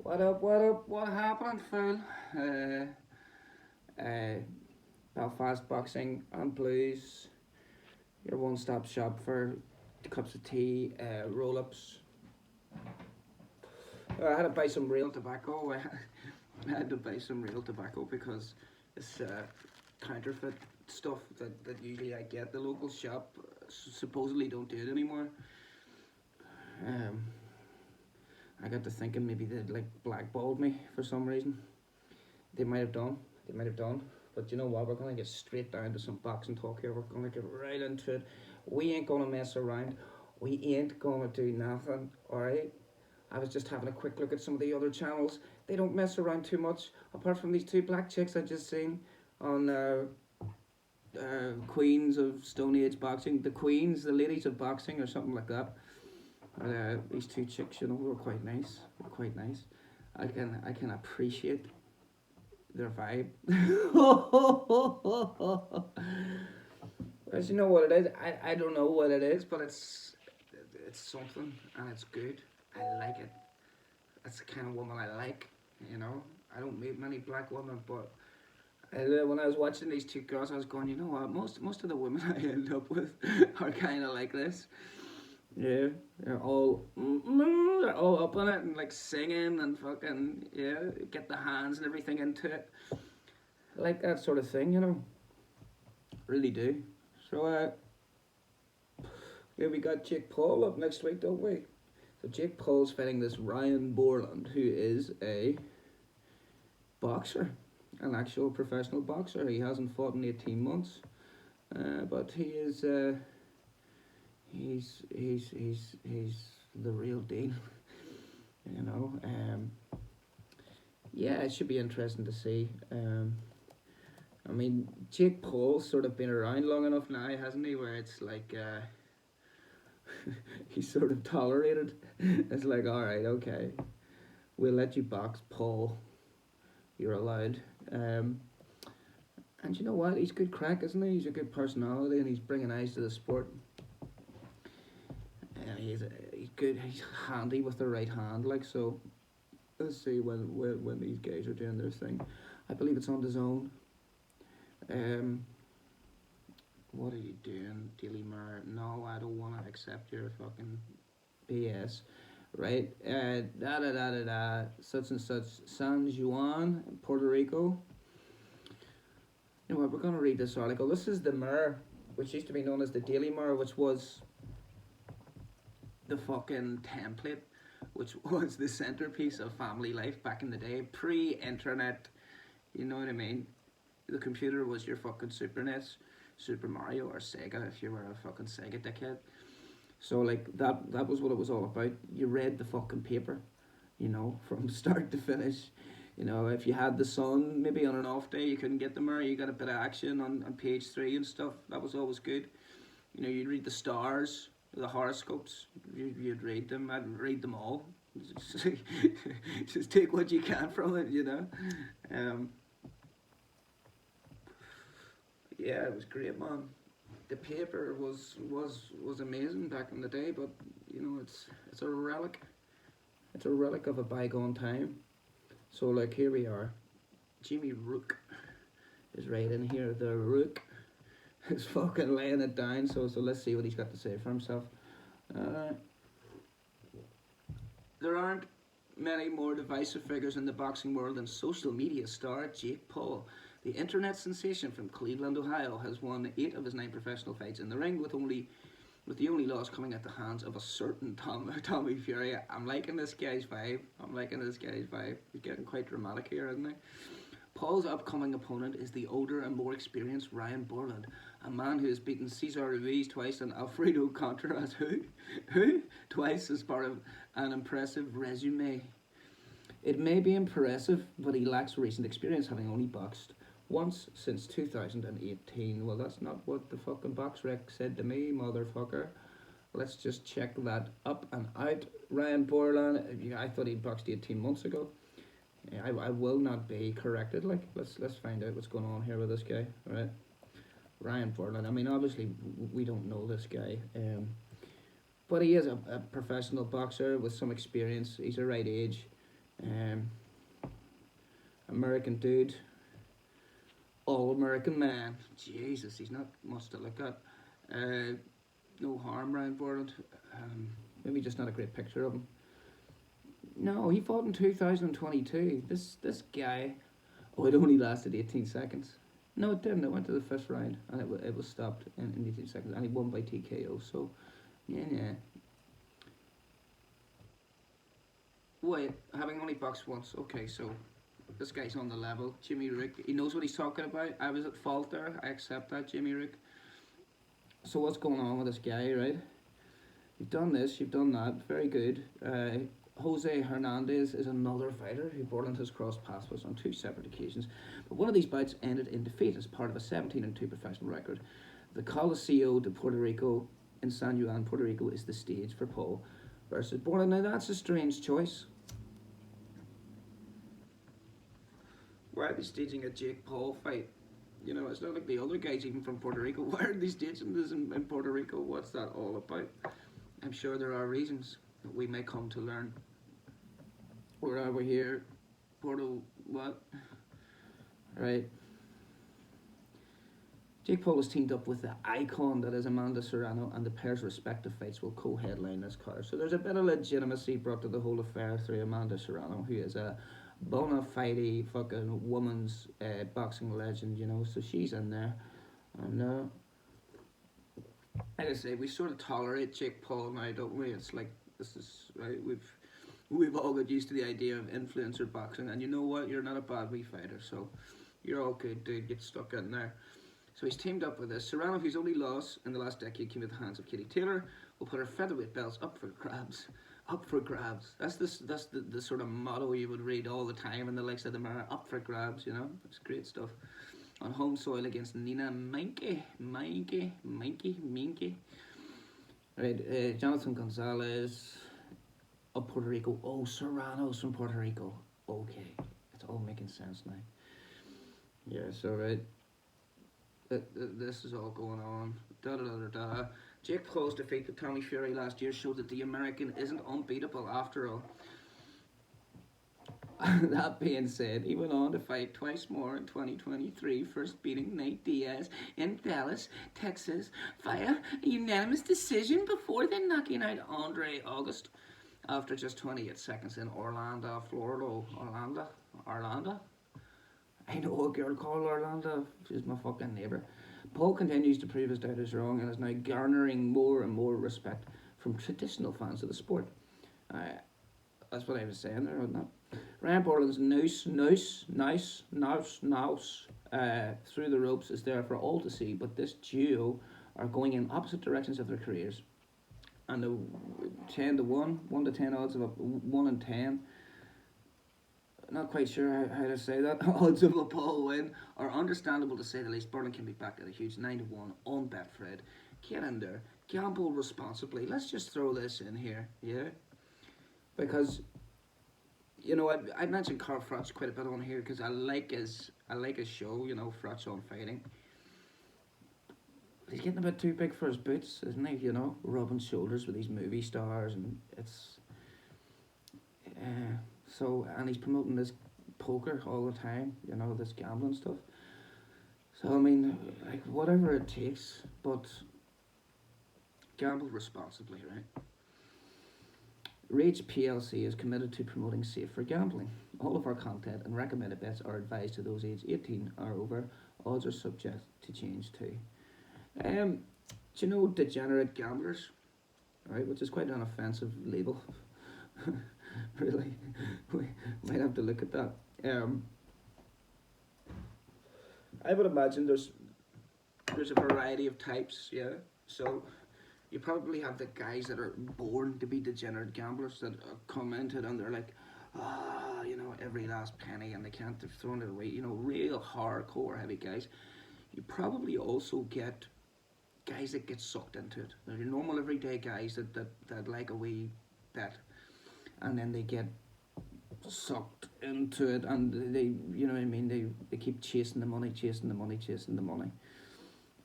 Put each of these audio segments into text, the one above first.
What up, what up, what happened, fool? Uh, Belfast Boxing and Blues, your one stop shop for cups of tea, roll ups. I had to buy some real tobacco. I had to buy some real tobacco because it's counterfeit stuff that usually I get. The local shop supposedly don't do it anymore. Um, I got to thinking maybe they'd like blackballed me for some reason. They might have done. They might have done. But you know what? We're gonna get straight down to some boxing talk here. We're gonna get right into it. We ain't gonna mess around. We ain't gonna do nothing. Alright? I was just having a quick look at some of the other channels. They don't mess around too much, apart from these two black chicks I just seen on Queens of Stone Age Boxing. The Queens, the ladies of boxing, or something like that. These two chicks, you know, were quite nice. Were quite nice. I can appreciate their vibe. As you know what it is, I don't know what it is, but it's something and it's good. I like it. That's the kind of woman I like. You know, I don't meet many black women, but when I was watching these two girls, I was going, you know what? Most of the women I end up with are kind of like this. Yeah, they're all up on it and like singing and fucking get the hands and everything into it, like that sort of thing, you know. Really do. So yeah, we got Jake Paul up next week, don't we? So Jake Paul's fighting this Ryan Bourland, who is a boxer, an actual professional boxer. He hasn't fought in 18 months, but he is. He's the real deal, you know. Yeah, it should be interesting to see. I mean, Jake Paul's sort of been around long enough now, hasn't he? Where it's like he's sort of tolerated. It's like, all right, okay, we'll let you box, Paul. You're allowed. And you know what? He's good crack, isn't he? He's a good personality, and he's bringing eyes to the sport. And he's good. He's handy with the right hand, like so. Let's see when these guys are doing their thing. I believe it's on the zone. What are you doing, Daily Mirror? No, I don't want to accept your fucking BS. Right? Da da da da da. Such and such. San Juan, Puerto Rico. You know what? We're gonna read this article. This is the Mirror, which used to be known as the Daily Mirror, which was the fucking template, which was the centerpiece of family life back in the day, pre-internet. You know what I mean? The computer was your fucking Super NES, Super Mario, or Sega if you were a fucking Sega dickhead. So like that was what it was all about. You read the fucking paper, you know, from start to finish. You know, if you had the sun, maybe on an off day you couldn't get the Mirror, you got a bit of action on page 3 and stuff. That was always good. You know, you'd read the stars, the horoscopes. You'd read them. I'd read them all. Just take what you can from it, you know. Yeah, it was great, man. The paper was amazing back in the day, but you know, it's a relic. It's a relic of a bygone time. So like here we are. Jimmy Rook is right in here. The Rook is fucking laying it down. So let's see what he's got to say for himself. There aren't many more divisive figures in the boxing world than social media star Jake Paul. The internet sensation from Cleveland, Ohio, has won 8 of his 9 professional fights in the ring, with the only loss coming at the hands of a certain Tommy Fury. I'm liking this guy's vibe. He's getting quite dramatic here, isn't he? Paul's upcoming opponent is the older and more experienced Ryan Bourland, a man who has beaten Cesar Ruiz twice and Alfredo Contreras who twice as part of an impressive resume. It may be impressive, but he lacks recent experience, having only boxed once since 2018. Well, that's not what the fucking box rec said to me, motherfucker. Let's just check that up and out. Ryan Bourland, I thought he boxed 18 months ago. I will not be corrected. Like, let's find out what's going on here with this guy. All right, Ryan Bourland. I mean, obviously we don't know this guy, but he is a professional boxer with some experience. He's the right age. Um, American dude, all American man. Jesus, he's not much to look at. No harm around Bourland. Maybe just not a great picture of him. No, he fought in 2022. This guy. Oh, it only lasted 18 seconds. No, it didn't. It went to the fifth round and it was stopped in 18 seconds. And he won by TKO. So, yeah. Wait, having only boxed once. Okay, so this guy's on the level. Jimmy Rick. He knows what he's talking about. I was at fault there. I accept that, Jimmy Rick. So, what's going on with this guy, right? You've done this, you've done that. Very good. Jose Hernandez is another fighter who Bourland has crossed paths with on two separate occasions, but one of these bouts ended in defeat as part of a 17-2 professional record. The Coliseo de Puerto Rico in San Juan, Puerto Rico, is the stage for Paul versus Bourland. Now that's a strange choice. Why are they staging a Jake Paul fight? You know, it's not like the other guys even from Puerto Rico. Why are they staging this in Puerto Rico? What's that all about? I'm sure there are reasons that we may come to learn. Where are we here? Porto, what? Right. Jake Paul has teamed up with the icon that is Amanda Serrano, and the pair's respective fights will co-headline this card. So there's a bit of legitimacy brought to the whole affair through Amanda Serrano, who is a bona fide fucking woman's boxing legend, you know. So she's in there, and like I say, we sort of tolerate Jake Paul now, don't we? It's like this is right. We've all got used to the idea of influencer boxing, and you know what? You're not a bad wee fighter, so you're all good, dude. Get stuck in there. So he's teamed up with this. Serrano, whose only loss in the last decade came at the hands of Katie Taylor, will put her featherweight belts up for grabs. Up for grabs. That's the sort of motto you would read all the time in the likes of the Mirror. Up for grabs, you know? It's great stuff. On home soil against Nina Minke. Right, Jonathan Gonzalez of Puerto Rico. Oh, Serrano's from Puerto Rico. Okay, it's all making sense now. Yeah, so right. This is all going on. Jake Paul's defeat to Tommy Fury last year showed that the American isn't unbeatable after all. That being said, he went on to fight twice more in 2023, first beating Nate Diaz in Dallas, Texas, via a unanimous decision before then knocking out Andre August after just 28 seconds in Orlando, Florida. Orlando? I know a girl called Orlando. She's my fucking neighbour. Paul continues to prove his doubters wrong and is now garnering more and more respect from traditional fans of the sport. That's what I was saying there, wasn't it? Ryan Bourland's noose through the ropes is there for all to see, but this duo are going in opposite directions of their careers. And the 10 to 1, 1 to 10 odds of a 1 in 10. Not quite sure how to say that. Odds of a Paul win are understandable to say the least. Bourland can be backed at a huge 9 to 1 on Betfred. Get in there, gamble responsibly. Let's just throw this in here, yeah? Because, you know, I mentioned Carl Froch quite a bit on here because I like his show, you know, Froch on Fighting. He's getting a bit too big for his boots, isn't he? You know, rubbing shoulders with these movie stars, and it's so, and he's promoting this poker all the time, you know, this gambling stuff. So I mean, like, whatever it takes, but gamble responsibly, right? Rage PLC is committed to promoting safer gambling. All of our content and recommended bets are advised to those aged 18 or over. Odds are subject to change too. Do you know degenerate gamblers? Right, which is quite an offensive label. Really, we might have to look at that. I would imagine there's a variety of types, yeah. So you probably have the guys that are born to be degenerate gamblers that come into it and they're like, you know, every last penny, and they can't, they've thrown it away. You know, real hardcore heavy guys. You probably also get guys that get sucked into it. They're your normal everyday guys that like a wee bet, and then they get sucked into it, and they, you know what I mean, they keep chasing the money,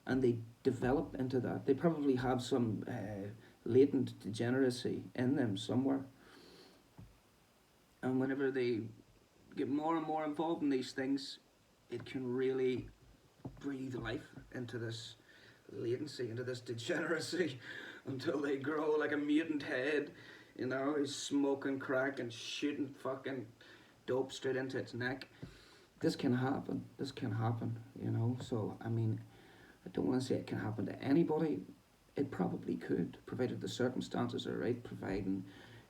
and they develop into that. They probably have some latent degeneracy in them somewhere, And whenever they get more and more involved in these things, it can really breathe life into this latency, into this degeneracy, until they grow like a mutant head. You know, he's smoking crack and shooting fucking dope straight into its neck. This can happen. This can happen, you know. So, I mean, I don't want to say it can happen to anybody. It probably could, provided the circumstances are right, providing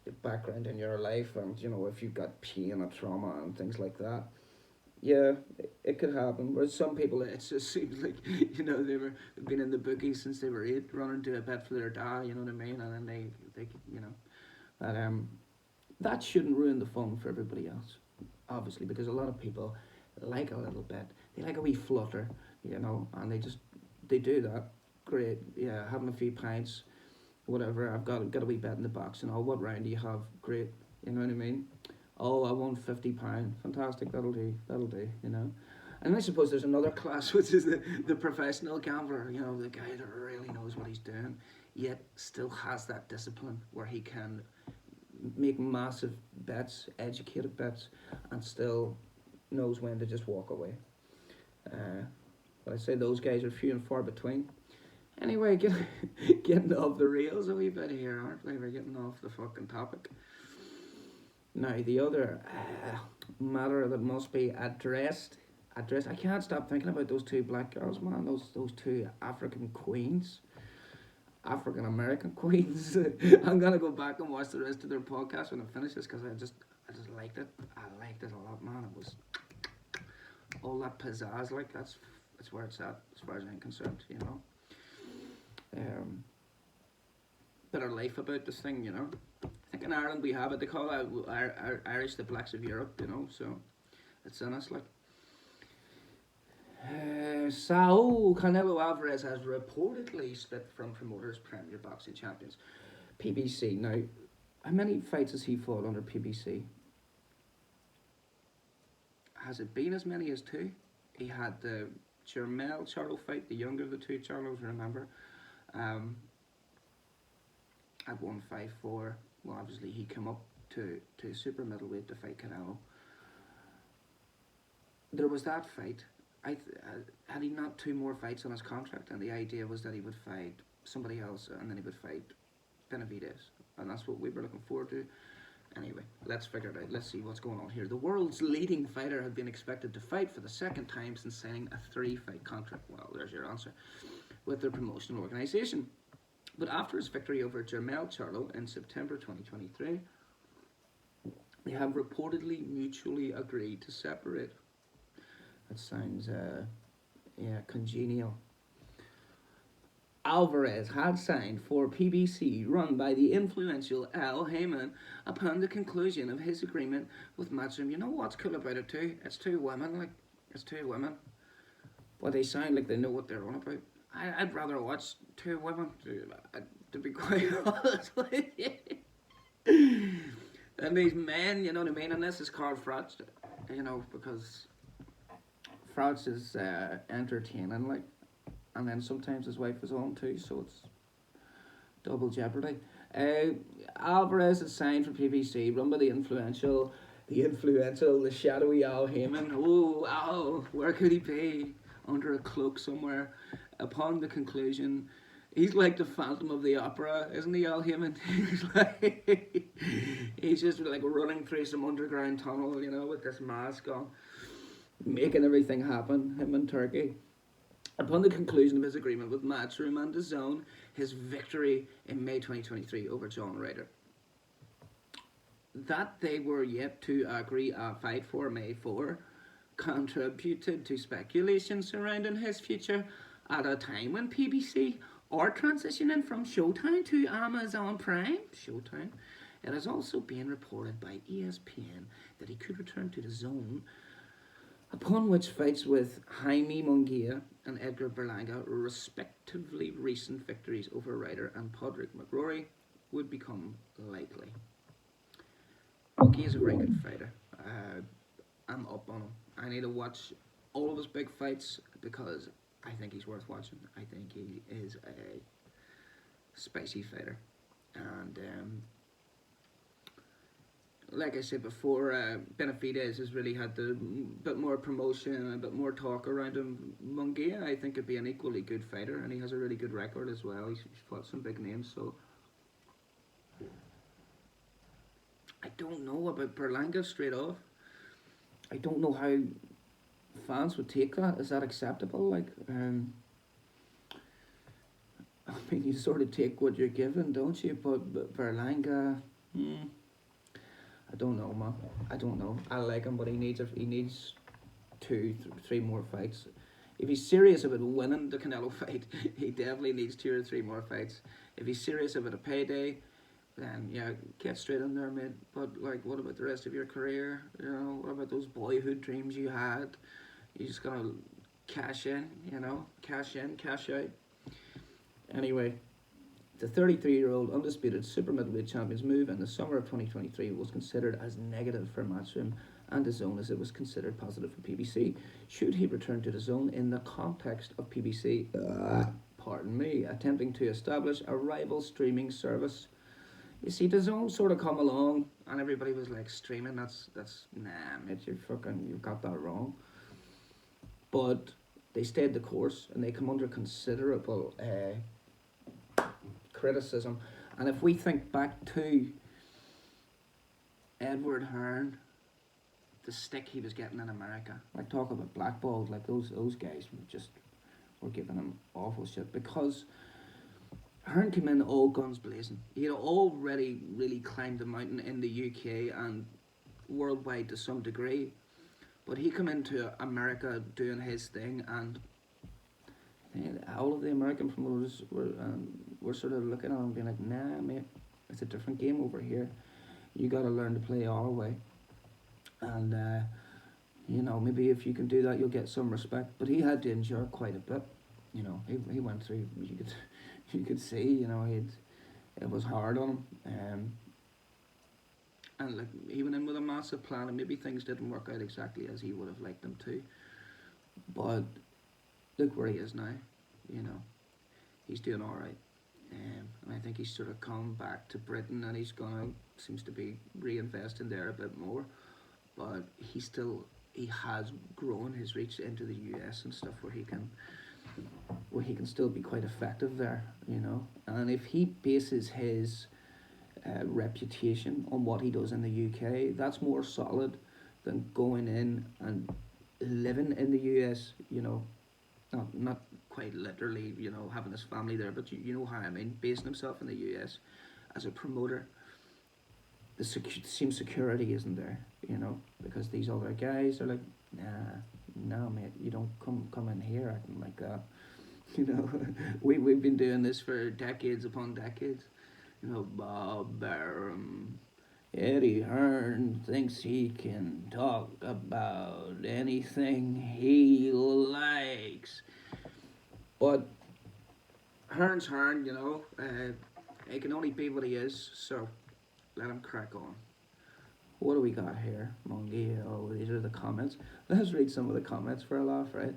the background in your life, and, you know, if you've got pain or trauma and things like that. Yeah, it could happen. Whereas some people, it just seems like, you know, they've been in the bookies since they were 8, running to a bet for their dad, you know what I mean? And then they you know. But that shouldn't ruin the fun for everybody else, obviously, because a lot of people like a little bit. They like a wee flutter, you know, and they do that. Great, yeah, having a few pints, whatever. I've got a wee bet in the box, and all. What round do you have? Great, you know what I mean? Oh, I won £50. Fantastic, that'll do, you know. And I suppose there's another class, which is the professional gambler, you know, the guy that really knows what he's doing, yet still has that discipline where he can make massive bets, educated bets, and still knows when to just walk away. But I say those guys are few and far between. Anyway, getting off the rails a wee bit here, aren't we? We're getting off the fucking topic. Now, the other matter that must be addressed. I can't stop thinking about those 2 black girls, man. Those 2 African queens. African American queens. I'm gonna go back and watch the rest of their podcast when I finish this, because I just liked it. I liked it a lot, man. It was all that pizzazz, like that's where it's at as far as I'm concerned, you know. Bit of life about this thing, you know. I think in Ireland we have it. They call it Irish the blacks of Europe, you know. So it's in us, like. Saul Canelo Alvarez has reportedly split from promoters Premier Boxing Champions, PBC. Now, how many fights has he fought under PBC? Has it been as many as 2? He had the Jermell Charlo fight, the younger of the 2 Charlos, remember? At 154, well, obviously he came up to super middleweight to fight Canelo. There was that fight. Had he not 2 more fights on his contract, and the idea was that he would fight somebody else, and then he would fight Benavidez, and that's what we were looking forward to. Anyway, let's figure it out. Let's see what's going on here. The world's leading fighter had been expected to fight for the 2nd time since signing a 3-fight contract. Well, there's your answer. With their promotional organisation. But after his victory over Jermell Charlo in September 2023, they have reportedly mutually agreed to separate. That sounds, congenial. Alvarez had signed for PBC, run by the influential Al Heyman, upon the conclusion of his agreement with Matchroom. You know what's cool about it too? It's 2 women, But they sound like they know what they're on about. I'd rather watch 2 women, to be quite honest with you. And these men, you know what I mean? And this is Carl Froch, you know, because Froch is entertaining, like, and then sometimes his wife is on too, so it's double jeopardy. Alvarez is signed for PBC, run by the influential, the shadowy Al Heyman. Oh, Al, where could he be? Under a cloak somewhere. Upon the conclusion, he's like the Phantom of the Opera, isn't he, Al Heyman? He's just like running through some underground tunnel, you know, with this mask on, making everything happen, him and Turkey. Upon the conclusion of his agreement with Matchroom and DAZN, his victory in May 2023 over John Ryder. That they were yet to agree a fight for May 4 contributed to speculation surrounding his future at a time when PBC are transitioning from Showtime to Amazon Prime. Showtime. It is also being reported by ESPN that he could return to DAZN, upon which fights with Jaime Munguia and Edgar Berlanga, respectively recent victories over Ryder and Podrick McRory, would become likely. Munguia is a very good fighter. I'm up on him. I need to watch all of his big fights because I think he's worth watching. I think he is a spicy fighter. And like I said before, Benavidez has really had the bit more promotion and a bit more talk around him. Munguia, I think, could be an equally good fighter, and he has a really good record as well. He's fought some big names, so I don't know about Berlanga straight off. I don't know how fans would take that. Is that acceptable? Like, I mean, you sort of take what you're given, don't you? But Berlanga, I don't know, man. I don't know. I like him, but he needs three more fights. If he's serious about winning the Canelo fight, he definitely needs 2 or 3 more fights. If he's serious about a payday, then yeah, get straight in there, mate. But like, what about the rest of your career? You know, what about those boyhood dreams you had? You just gotta cash in, you know, cash in, cash out. Anyway, the 33-year-old undisputed super middleweight champion's move in the summer of 2023 was considered as negative for Matchroom and DAZN as it was considered positive for PBC. Should he return to DAZN in the context of PBC, pardon me, attempting to establish a rival streaming service? You see, DAZN sort of come along and everybody was like, streaming, that's nah, mate, you've got that wrong. But they stayed the course and they come under considerable criticism. And if we think back to Edward Hearn, the stick he was getting in America, like talk about blackballed, like those guys were giving him awful shit because Hearn came in all guns blazing. He had already really climbed the mountain in the UK and worldwide to some degree, but he came into America doing his thing, and all of the American promoters were sort of looking at him being like, nah, mate, it's a different game over here. You got to learn to play our way. And, you know, maybe if you can do that, you'll get some respect. But he had to endure quite a bit. You know, he went through, you could see, you know, it was hard on him. And like, he went in with a massive plan, and maybe things didn't work out exactly as he would have liked them to. But look where he is now, you know. He's doing all right. And I think he's sort of come back to Britain, and he's seems to be reinvesting there a bit more. But he has grown his reach into the US and stuff where he can still be quite effective there, you know. And if he bases his reputation on what he does in the UK, that's more solid than going in and living in the US, you know. Not quite literally, you know, having his family there, but you know how I mean, basing himself in the US as a promoter. The same security isn't there, you know, because these other guys are like, nah, mate, you don't come in here acting like that. You know, we've been doing this for decades upon decades. You know, Bob Barum, Eddie Hearn thinks he can talk about anything he likes. But Hearn's Hearn, you know, he can only be what he is, so let him crack on. What do we got here? Munguia. Oh, these are the comments. Let's read some of the comments for a laugh, right?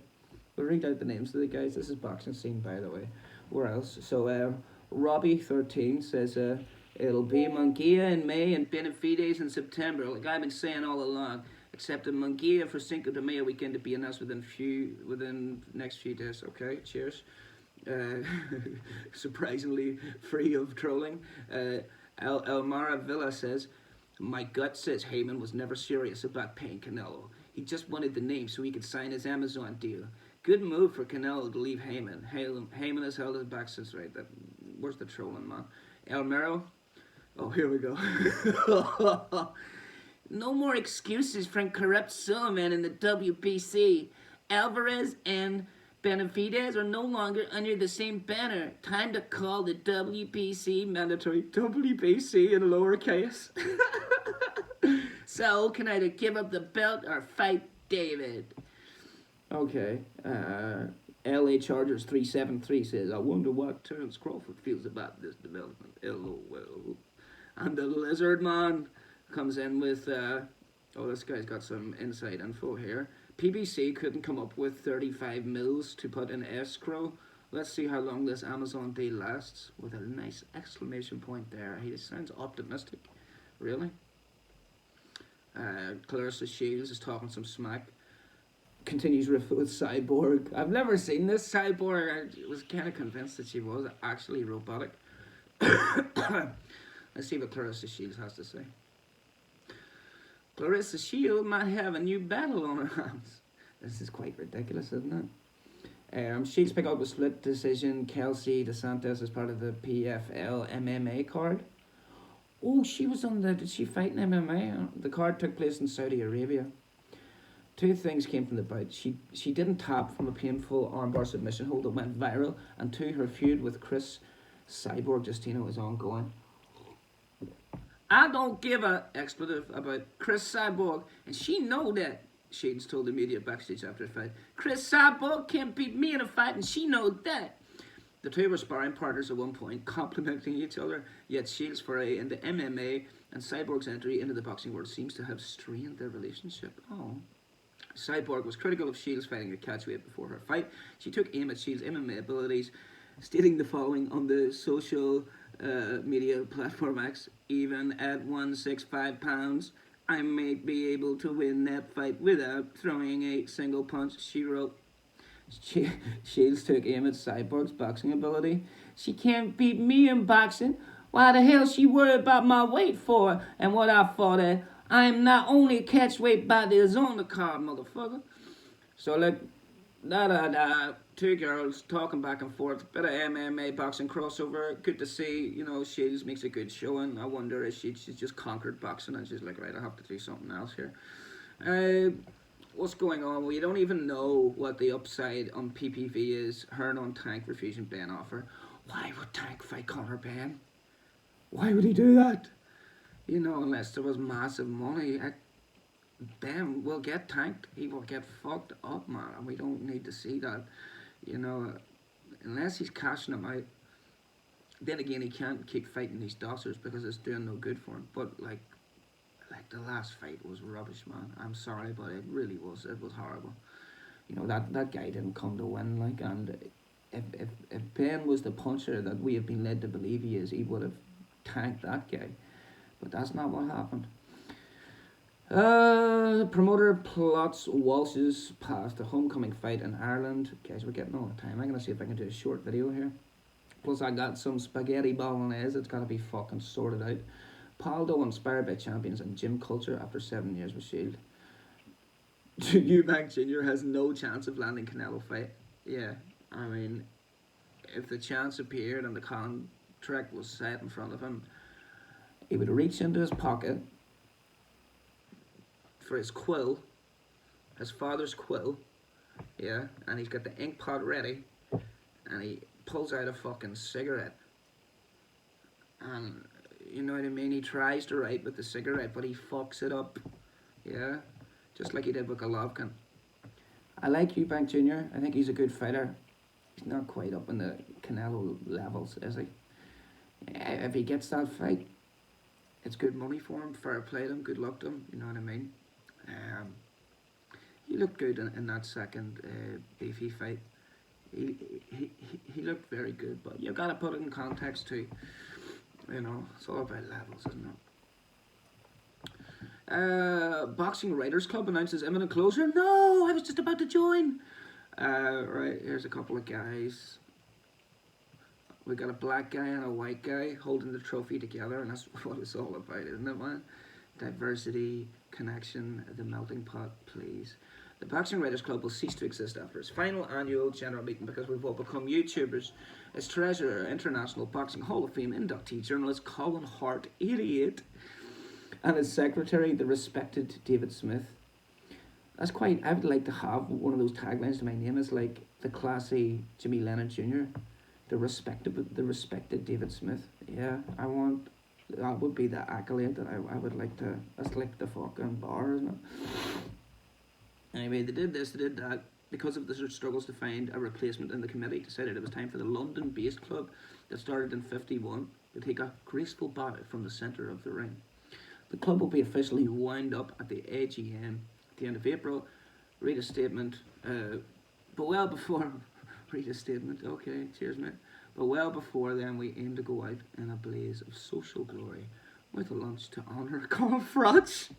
We'll read out the names of the guys. This is Boxing Scene, by the way. Where else? So, Robbie13 says, it'll be Munguia in May and Benavidez in September, like I've been saying all along. Except in Munguia for Cinco de Mayo weekend to be announced within next few days. Okay, cheers. Surprisingly free of trolling. Elmara Villa says, my gut says Heyman was never serious about paying Canelo. He just wanted the name so he could sign his Amazon deal. Good move for Canelo to leave Heyman. Heyman has held his back since, right? Where's the trolling, man? Elmero? Oh, here we go. No more excuses from corrupt Sullivan in the WBC. Alvarez and Benavidez are no longer under the same banner. Time to call the WBC mandatory. WBC in lowercase. So can either give up the belt or fight David. Okay. LA Chargers 373 says, I wonder what Terence Crawford feels about this development. LOL. And the Lizard Man comes in with, this guy's got some inside info here. PBC couldn't come up with 35 mils to put in escrow. Let's see how long this Amazon deal lasts. With a nice exclamation point there. He sounds optimistic. Really? Clarissa Shields is talking some smack. Continues riff with Cyborg. I've never seen this Cyborg. I was kind of convinced that she was actually robotic. Let's see what Clarissa Shields has to say. Clarissa Shields might have a new battle on her hands. This is quite ridiculous, isn't it? Shields picked up a split decision. Kelsey DeSantis as part of the PFL MMA card. Oh, she was on the... Did she fight in MMA? The card took place in Saudi Arabia. Two things came from the bout. She didn't tap from a painful armbar submission hold that went viral. And two, her feud with Chris Cyborg Justino is ongoing. I don't give a expletive about Chris Cyborg, and she know that. Shields told the media backstage after the fight. Chris Cyborg can't beat me in a fight, and she knows that. The two were sparring partners at one point, complimenting each other, yet Shields' foray into MMA and Cyborg's entry into the boxing world seems to have strained their relationship. Oh. Cyborg was critical of Shields fighting at catchweight before her fight. She took aim at Shields' MMA abilities, stating the following on the social media platform X: even at 165 pounds, I may be able to win that fight without throwing a single punch, she wrote. Shields took aim at Cyborg's boxing ability. She can't beat me in boxing. Why the hell she worried about my weight for and what I fought at? I'm not only catchweight but is on the card, motherfucker. So look, two girls talking back and forth, bit of MMA boxing crossover. Good to see, Shields makes a good showing. I wonder if she's just conquered boxing and she's like, right, I have to do something else here. What's going on? Well, you don't even know what the upside on PPV is. Hearn on Tank refusing Ben offer. Why would Tank fight Conor Ben? Why would he do that? Unless there was massive money. Ben will get tanked. He will get fucked up, man. And we don't need to see that. Unless he's cashing him out. Then again, he can't keep fighting these dossers because it's doing no good for him. But like the last fight was rubbish, man. I'm sorry, but it really was. It was horrible. That guy didn't come to win. And if Ben was the puncher that we have been led to believe he is, he would have tanked that guy. But that's not what happened. Promoter plots Walsh's past a homecoming fight in Ireland. Guys, we're getting all the time. I'm going to see if I can do a short video here. Plus, I got some spaghetti bolognese. It's got to be fucking sorted out. Paldo inspired by champions and gym culture after 7 years with Shield. Eubank Jr. has no chance of landing Canelo fight. Yeah, I mean, if the chance appeared and the contract was set in front of him, he would reach into his pocket for his quill, his father's quill, yeah, and he's got the ink pot ready, and he pulls out a fucking cigarette, and you know what I mean, he tries to write with the cigarette, but he fucks it up, yeah, just like he did with Golovkin. I like Eubank Jr., I think he's a good fighter. He's not quite up in the Canelo levels, is he? If he gets that fight, it's good money for him, fair play to him, good luck to him, you know what I mean? He looked good in that second beefy fight. He looked very good, but you gotta put it in context too. It's all about levels, isn't it? Boxing Writers Club announces imminent closure. No, I was just about to join. Right, here's a couple of guys. We got a black guy and a white guy holding the trophy together, and that's what it's all about, isn't it, man? Diversity, connection, the melting pot, please. The Boxing Writers Club will cease to exist after its final annual general meeting because we've all become YouTubers. Its treasurer, International Boxing Hall of Fame inductee journalist Colin Hart, 88, and its secretary, the respected David Smith. That's quite, I would like to have one of those taglines to my name is like the classy Jimmy Lennon Jr., the respected David Smith. Yeah, that would be the accolade that I would like to, that's like the fucking bar, isn't it? Anyway, they did this, they did that. Because of the struggles to find a replacement in the committee, decided it was time for the London-based club that started in 51 to take a graceful bow from the centre of the ring. The club will be officially wound up at the AGM at the end of April. Read a statement, but well before, read a statement, okay, cheers mate. But well before then we aim to go out in a blaze of social glory. with a lunch to honour Carl Froch,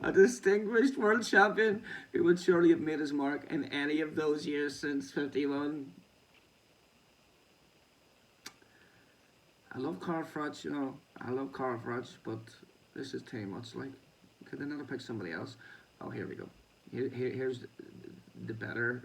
a distinguished world champion who would surely have made his mark in any of those years since 51. I love Carl Froch, you know. I love Carl Froch, but this is too much. Like, could they not have picked somebody else? Oh, here we go. Here's the better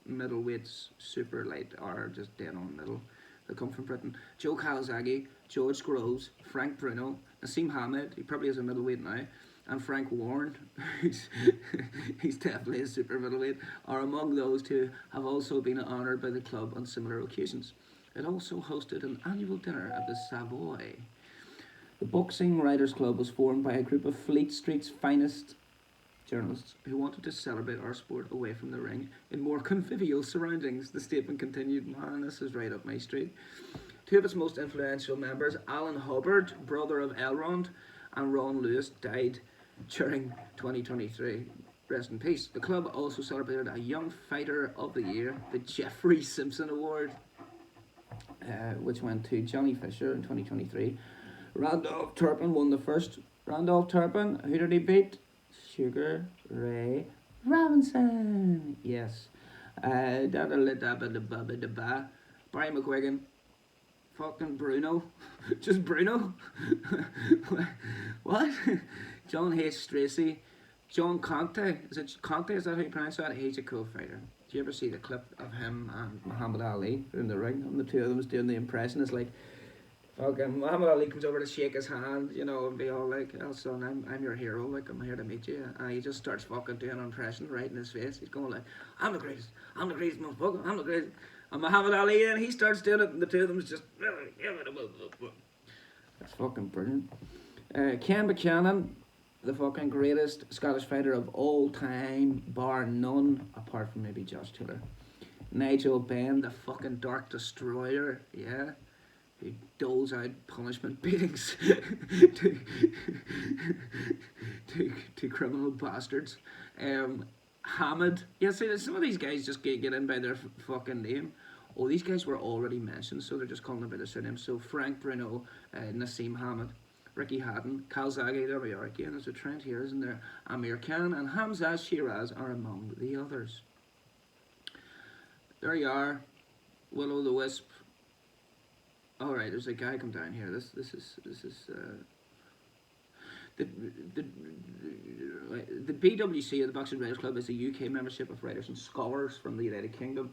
middleweights, super light, or just dead on middle. They come from Britain. Joe Calzaghe, George Groves, Frank Bruno, Nassim Hamed, he probably is a middleweight now, and Frank Warren, he's definitely a super middleweight, are among those who have also been honoured by the club on similar occasions. It also hosted an annual dinner at the Savoy. The Boxing Writers Club was formed by a group of Fleet Street's finest journalists who wanted to celebrate our sport away from the ring in more convivial surroundings. The statement continued, man, this is right up my street. Two of its most influential members, Alan Hubbard, brother of Elrond, and Ron Lewis, died during 2023. Rest in peace. The club also celebrated a Young Fighter of the Year, the Jeffrey Simpson Award, which went to Johnny Fisher in 2023. Randolph Turpin won the first. Randolph Turpin, who did he beat? Sugar Ray Robinson. Yes. Barry McGuigan. Fucking Bruno. Just Bruno. What? John H. Stracey. John Conte. Is it Conte? Is that how you pronounce that? He's a cool fighter. Do you ever see the clip of him and Muhammad Ali in the ring? And the two of them was doing the impression. It's like, fucking Muhammad Ali comes over to shake his hand, you know, and be all like, "Oh son, I'm your hero, like I'm here to meet you." And he just starts fucking doing an impression right in his face. He's going like, I'm the greatest motherfucker, I'm the greatest. And Muhammad Ali, and he starts doing it, and the two of them is just, that's fucking brilliant. Ken Buchanan, the fucking greatest Scottish fighter of all time, bar none, apart from maybe Josh Taylor. Nigel Benn, the fucking Dark Destroyer, yeah, who doles out punishment beatings to criminal bastards. Hamid, yeah, see, some of these guys just get in by their fucking name. Oh, these guys were already mentioned, so they're just calling them by their surname. So Frank Bruno, Nassim Hamed, Ricky Hatton, Calzaghe, there we are again. There's a trend here, isn't there? Amir Khan and Hamza Shiraz are among the others. There you are. Will o' the Wisp. All right, there's a guy come down here. This is the BWC, the Boxing Writers Club, is a UK membership of writers and scholars from the United Kingdom.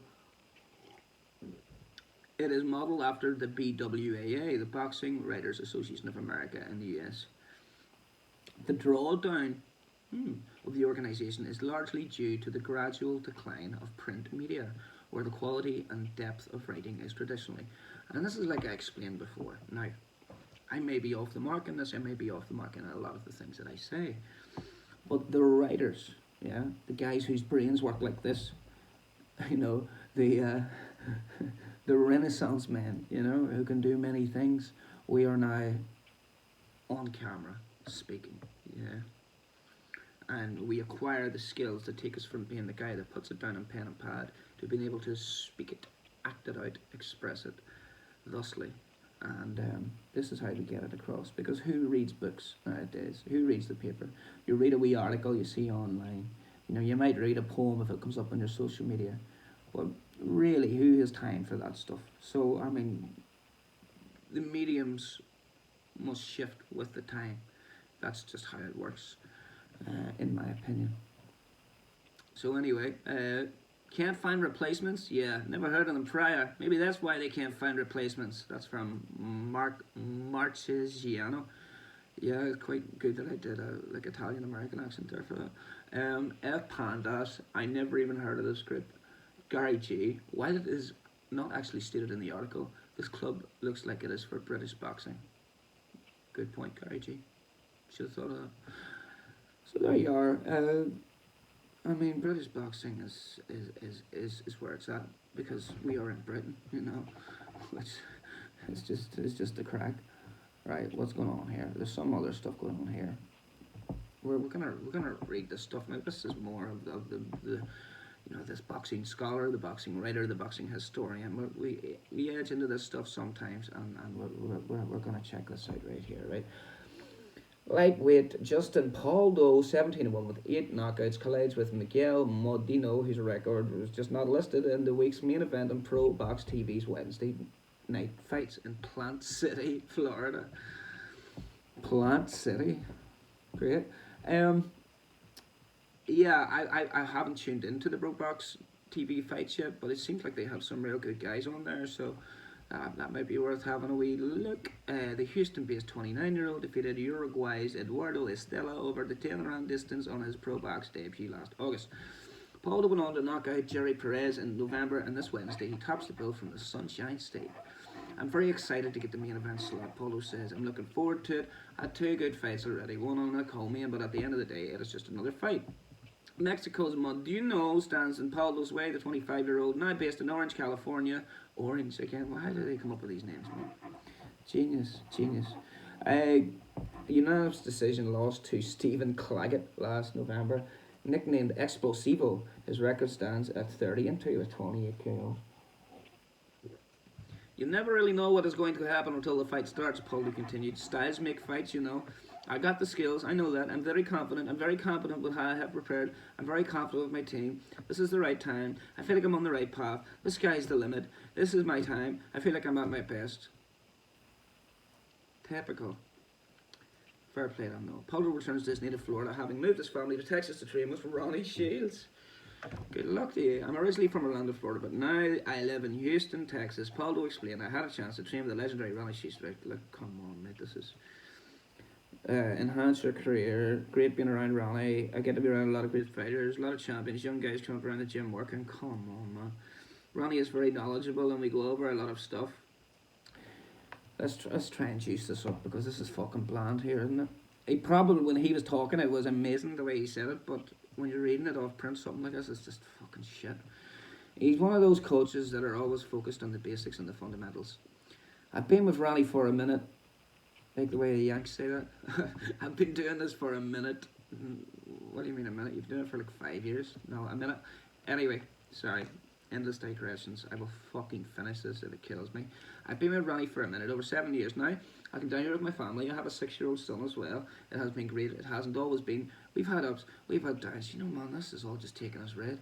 It is modelled after the BWAA, the Boxing Writers Association of America in the US. The drawdown of the organisation is largely due to the gradual decline of print media, where the quality and depth of writing is traditionally. And this is like I explained before. Now, I may be off the mark in this, I may be off the mark in a lot of the things that I say. But the writers, yeah, the guys whose brains work like this, you know, the Renaissance men, you know, who can do many things, we are now on camera speaking, yeah. And we acquire the skills that take us from being the guy that puts it down on pen and pad to being able to speak it, act it out, express it thusly. And this is how we get it across, because who reads books nowadays? Who reads the paper? You read a wee article you see online. You know, you might read a poem if it comes up on your social media. But really, who has time for that stuff? So, I mean, the mediums must shift with the time. That's just how it works, in my opinion. So anyway, can't find replacements? Yeah, never heard of them prior. Maybe that's why they can't find replacements. That's from Mark Marchesiano. Yeah, it's quite good that I did a like Italian-American accent there for that. F. Pandas, I never even heard of this group. Gary G, while it is not actually stated in the article, this club looks like it is for British boxing. Good point, Gary G. Should have thought of that. So there you are. I mean, British boxing is where it's at, because we are in Britain, you know, which it's just a crack. Right, what's going on here? There's some other stuff going on here. We're gonna read this stuff now. This is more of the this boxing scholar, the boxing writer, the boxing historian. We edge into this stuff sometimes, and we're going to check this out right here, right? Lightweight Justin Paldo, 17-1 with 8 knockouts, collides with Miguel Modino, whose record was just not listed in the week's main event on Pro Box TV's Wednesday night fights in Plant City, Florida. Plant City, great. Yeah, I haven't tuned into the Pro Box TV fights yet, but it seems like they have some real good guys on there, so that might be worth having a wee look. The Houston-based 29-year-old defeated Uruguay's Eduardo Estela over the 10-round distance on his Pro Box debut last August. Paul went on to knock out Jerry Perez in November, and this Wednesday he tops the bill from the Sunshine State. I'm very excited to get the main event slot, Paulo says. I'm looking forward to it. I had 2 good fights already, one on Nakomian, but at the end of the day, it is just another fight. Mexico's Modino stands in Paulo's way, the 25-year-old, now based in Orange, California. Orange again, well, how do they come up with these names, man? Genius. Unanimous decision loss to Stephen Claggett last November. Nicknamed Explosivo, his record stands at 30-2 with 28 KOs. You never really know what is going to happen until the fight starts, Paulo continued. Styles make fights, I got the skills, I know that. I'm very confident with how I have prepared. I'm very confident with my team. This is the right time. I feel like I'm on the right path. The sky's the limit. This is my time. I feel like I'm at my best. Typical. Fair play, I know. Paulo returns to his native Florida, having moved his family to Texas to train with Ronnie Shields. Good luck to you. I'm originally from Orlando, Florida, but now I live in Houston, Texas. Paulo explained, I had a chance to train with the legendary Ronnie Shields. Look, come on, mate, this is... enhance your career. Great being around Ronnie. I get to be around a lot of great fighters, a lot of champions, young guys coming up around the gym working. Come on, man. Ronnie is very knowledgeable, and we go over a lot of stuff. Let's try and juice this up, because this is fucking bland here, isn't it? He probably, when he was talking, it was amazing the way he said it, but when you're reading it off print, something like this, it's just fucking shit. He's one of those coaches that are always focused on the basics and the fundamentals. I've been with Ronnie for a minute. Like the way the Yanks say that. I've been doing this for a minute. What do you mean a minute? You've been doing it for like 5 years? No, a minute. Anyway, sorry. Endless digressions. I will fucking finish this if it kills me. I've been with Ronnie for a minute, over 7 years now. I come down here with my family. I have a 6-year-old son as well. It has been great. It hasn't always been. We've had ups, we've had downs. Man, this is all just taking us red.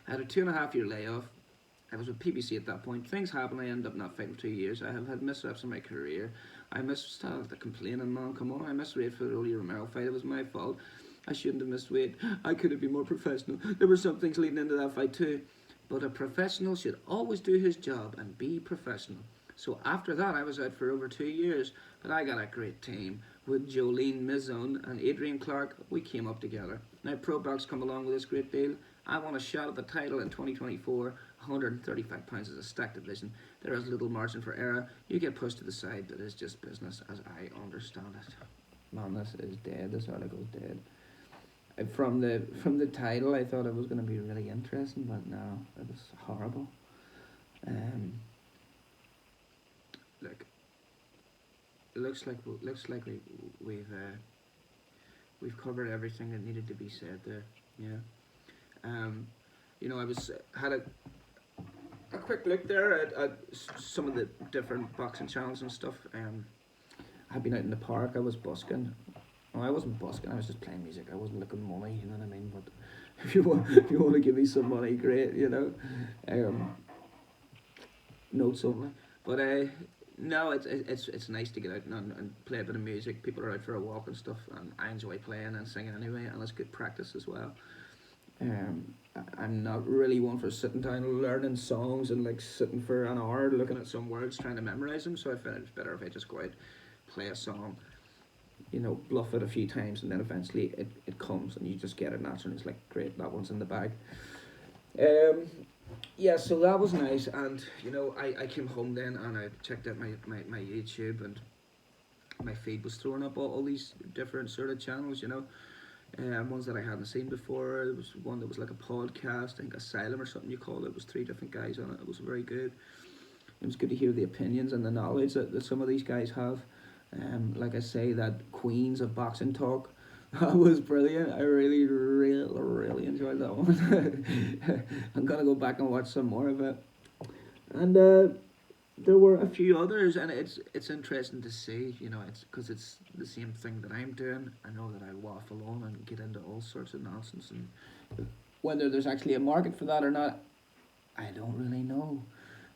I had a 2.5-year layoff. I was with PBC at that point. Things happen. I ended up not fighting for 2 years. I have had missteps in my career. I missed the complaining, man. Come on, I missed weight for the Rolly Romero fight. It was my fault. I shouldn't have missed weight. I could have been more professional. There were some things leading into that fight too. But a professional should always do his job and be professional. So after that, I was out for over 2 years. But I got a great team with Jolene Mizone and Adrian Clark. We came up together. Now Pro Box come along with this great deal. I want a shot at the title in 2024. 135 pounds is a stacked division. There is little margin for error. You get pushed to the side, but it's just business as I understand it. Man, this is dead. This article's dead. From the title, I thought it was going to be really interesting, but no, it was horrible. Look, it looks like we've covered everything that needed to be said there. Yeah. I had a quick look there at some of the different boxing channels and stuff. I've been out in the park. I was busking. Well, I wasn't busking. I was just playing music. I wasn't looking money. You know what I mean? But if you want to give me some money, great. Notes only. But no, it's nice to get out and play a bit of music. People are out for a walk and stuff, and I enjoy playing and singing anyway, and it's good practice as well. I'm not really one for sitting down learning songs and like sitting for an hour looking at some words trying to memorize them, so I find it's better if I just go out, play a song, bluff it a few times, and then eventually it comes and you just get it naturally. It's like, great, that one's in the bag. Yeah, so that was nice, and I came home then and I checked out my YouTube, and my feed was throwing up all these different sort of channels, ones that I hadn't seen before. There was one that was like a podcast, I think Asylum or something you call it. It was 3 different guys on it. It was very good. It was good to hear the opinions and the knowledge that some of these guys have. Like I say, that Queens of Boxing Talk That was brilliant. I really, really, really enjoyed that one. I'm gonna go back and watch some more of it. And there were a few others, and it's interesting to see. You know, it's because it's the same thing that I'm doing. I know that I waffle on and get into all sorts of nonsense, and whether there's actually a market for that or not, I don't really know.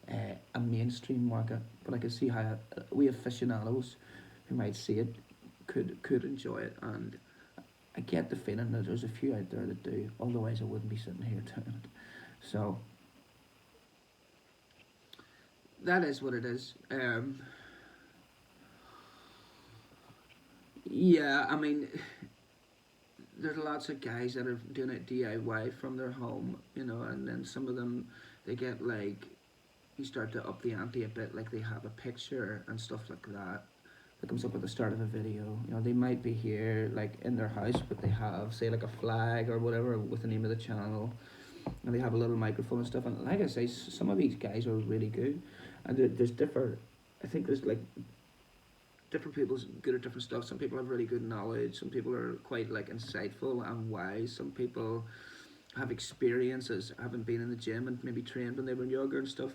A mainstream market, but I can see how we aficionados who might see it could enjoy it, and I get the feeling that there's a few out there that do. Otherwise, I wouldn't be sitting here doing it. So that is what it is. Yeah, I mean, there's lots of guys that are doing it DIY from their home, you know, and then some of them they get like you start to up the ante a bit, like they have a picture and stuff like that that comes up at the start of a video. You know, they might be here like in their house, but they have say like a flag or whatever with the name of the channel, and they have a little microphone and stuff. And like I say, some of these guys are really good, and there's different. I think there's like different people's good at different stuff. Some people have really good knowledge. Some people are quite like insightful and wise. Some people have experiences, having been in the gym and maybe trained when they were younger and stuff.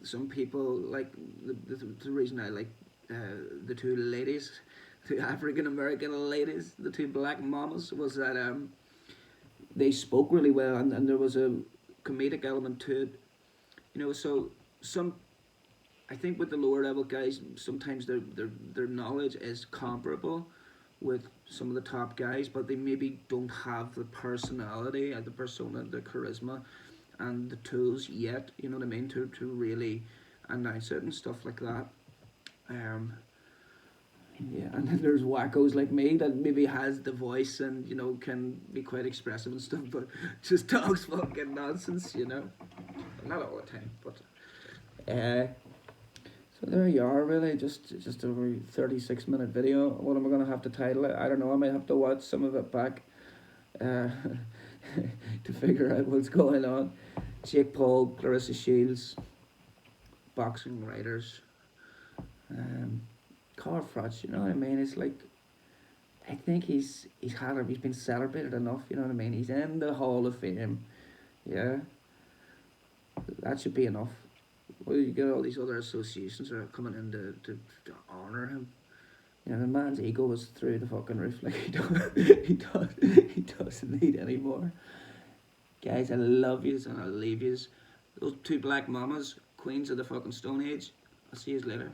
Some people like the reason I like the two ladies, the African American ladies, the two black mamas, was that they spoke really well, and there was a comedic element to it. You know, so some I think with the lower level guys, sometimes their knowledge is comparable with some of the top guys, but they maybe don't have the personality and the persona, the charisma, and the tools yet. You know what I mean, to really announce it and stuff like that. Um, yeah, and then there's wackos like me that maybe has the voice and you know can be quite expressive and stuff, but just talks fucking nonsense. You know, not all the time, but. So there you are, really, just a 36-minute video. What am I gonna have to title it? I don't know. I might have to watch some of it back, uh, to figure out what's going on. Jake Paul, Clarissa Shields, boxing writers, um, Carl Froch. You know what I mean? It's like I think he's been celebrated enough. You know what I mean? He's in the Hall of Fame. Yeah, that should be enough. Well, you get all these other associations that are coming in to honour him. You know, the man's ego was through the fucking roof. Like he doesn't need any more. Guys, I love yous and I'll leave yous. Those two black mamas, queens of the fucking Stone Age. I'll see yous later.